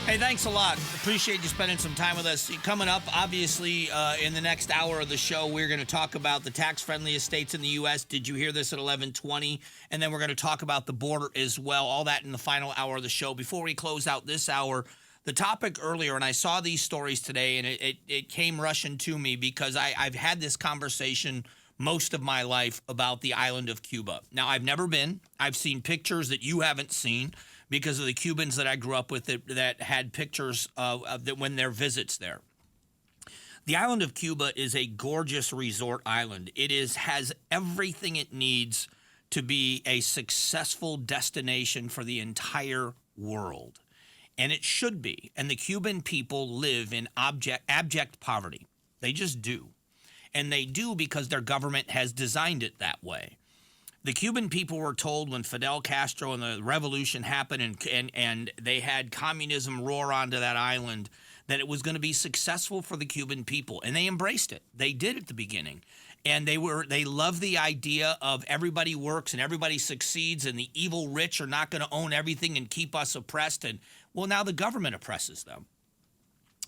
Hey, thanks a lot. Appreciate you spending some time with us. Coming up, obviously, in the next hour of the show, we're going to talk about the tax-friendliest states in the U.S. Did you hear this at 11:20? And then we're going to talk about the border as well. All that in the final hour of the show. Before we close out this hour, the topic earlier, and I saw these stories today, and it came rushing to me because I've had this conversation most of my life about the island of Cuba. Now, I've never been. I've seen pictures that you haven't seen, because of the Cubans that I grew up with that had pictures of that when their visits there. The island of Cuba is a gorgeous resort island. It has everything it needs to be a successful destination for the entire world. And it should be. And the Cuban people live in abject poverty. They just do. And they do because their government has designed it that way. The Cuban people were told when Fidel Castro and the revolution happened and they had communism roar onto that island that it was going to be successful for the Cuban people, and they embraced it. They did at the beginning, and they loved the idea of everybody works and everybody succeeds, and the evil rich are not going to own everything and keep us oppressed. And well, now the government oppresses them.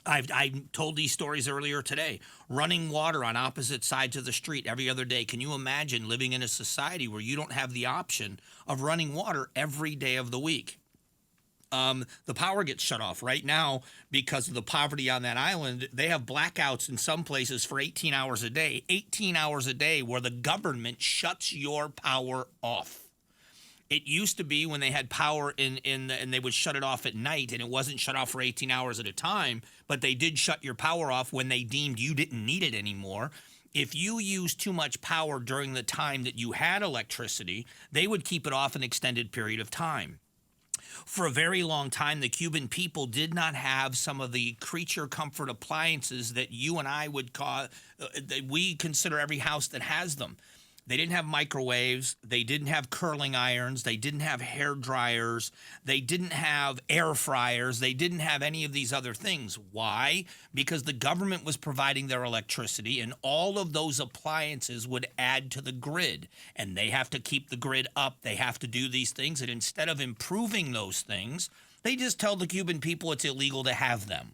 I told these stories earlier today. Running water on opposite sides of the street every other day. Can you imagine living in a society where you don't have the option of running water every day of the week? The power gets shut off right now because of the poverty on that island. They have blackouts in some places for 18 hours a day. 18 hours a day where the government shuts your power off. It used to be when they had power and they would shut it off at night, and it wasn't shut off for 18 hours at a time, but they did shut your power off when they deemed you didn't need it anymore. If you used too much power during the time that you had electricity, they would keep it off an extended period of time. For a very long time, the Cuban people did not have some of the creature comfort appliances that you and I would call, that we consider every house that has them. They didn't have microwaves. They didn't have curling irons. They didn't have hair dryers. They didn't have air fryers. They didn't have any of these other things. Why? Because the government was providing their electricity, and all of those appliances would add to the grid. And they have to keep the grid up. They have to do these things. And instead of improving those things, they just tell the Cuban people it's illegal to have them.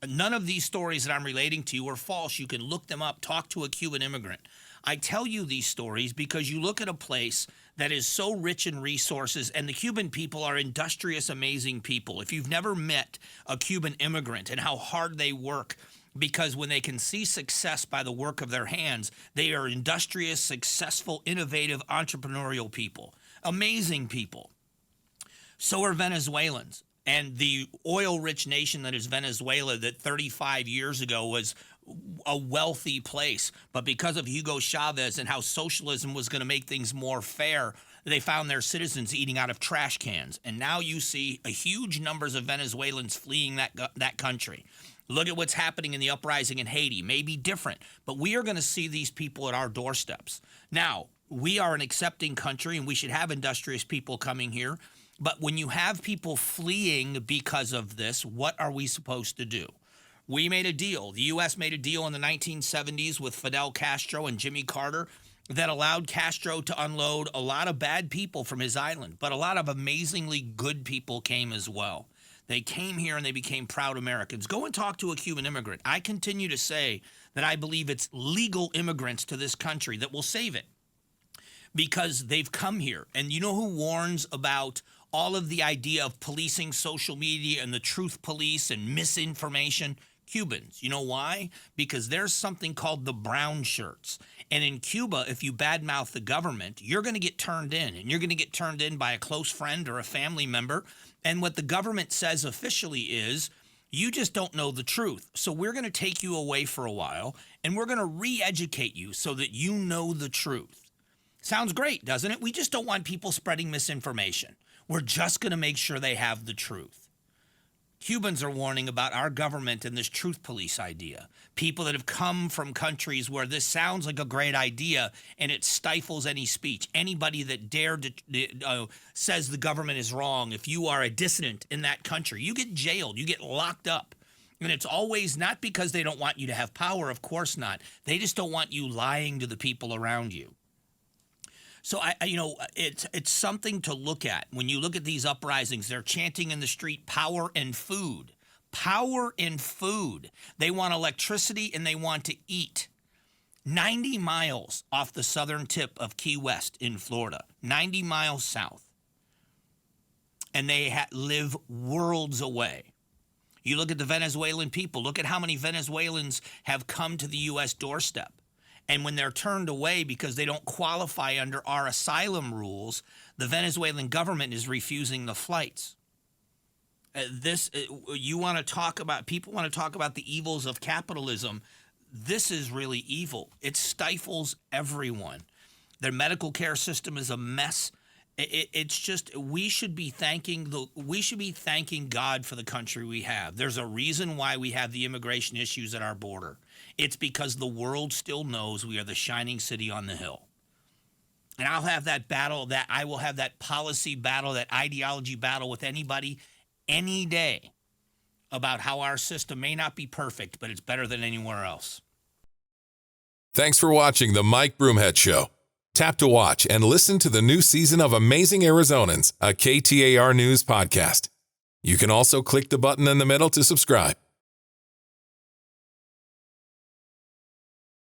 None of these stories that I'm relating to you are false. You can look them up. Talk to a Cuban immigrant. I tell you these stories because you look at a place that is so rich in resources, and the Cuban people are industrious, amazing people. If you've never met a Cuban immigrant and how hard they work, because when they can see success by the work of their hands, they are industrious, successful, innovative, entrepreneurial people. Amazing people. So are Venezuelans. And the oil-rich nation that is Venezuela, that 35 years ago was a wealthy place, but because of Hugo Chavez and how socialism was going to make things more fair, they found their citizens eating out of trash cans. And now you see a huge numbers of Venezuelans fleeing that country. Look at what's happening in the uprising in Haiti. Maybe different, but we are going to see these people at our doorsteps. Now, we are an accepting country, and we should have industrious people coming here. But when you have people fleeing because of this, what are we supposed to do? We made a deal. The U.S. made a deal in the 1970s with Fidel Castro and Jimmy Carter that allowed Castro to unload a lot of bad people from his island, but a lot of amazingly good people came as well. They came here and they became proud Americans. Go and talk to a Cuban immigrant. I continue to say that I believe it's legal immigrants to this country that will save it because they've come here. And you know who warns about all of the idea of policing social media and the truth police and misinformation? Cubans. You know why? Because there's something called the brown shirts. And in Cuba, if you badmouth the government, you're going to get turned in. And you're going to get turned in by a close friend or a family member. And what the government says officially is, you just don't know the truth. So we're going to take you away for a while, and we're going to re-educate you so that you know the truth. Sounds great, doesn't it? We just don't want people spreading misinformation. We're just going to make sure they have the truth. Cubans are warning about our government and this truth police idea. People that have come from countries where this sounds like a great idea and it stifles any speech. Anybody that says the government is wrong, if you are a dissident in that country, you get jailed, you get locked up. And it's always not because they don't want you to have power, of course not. They just don't want you lying to the people around you. So it's something to look at. When you look at these uprisings, they're chanting in the street, power and food. Power and food. They want electricity and they want to eat. 90 miles off the southern tip of Key West in Florida, 90 miles south. And they live worlds away. You look at the Venezuelan people. Look at how many Venezuelans have come to the U.S. doorstep. And when they're turned away because they don't qualify under our asylum rules, the Venezuelan government is refusing the flights. You want to talk about, people want to talk about the evils of capitalism. This is really evil. It stifles everyone. Their medical care system is a mess. It's just, we should be thanking God for the country we have. There's a reason why we have the immigration issues at our border. It's because the world still knows we are the shining city on the hill. And I'll have that battle, I will have that policy battle, that ideology battle with anybody any day about how our system may not be perfect, but it's better than anywhere else. Thanks for watching the Mike Broomhead Show. Tap to watch and listen to the new season of Amazing Arizonans, a KTAR News podcast. You can also click the button in the middle to subscribe.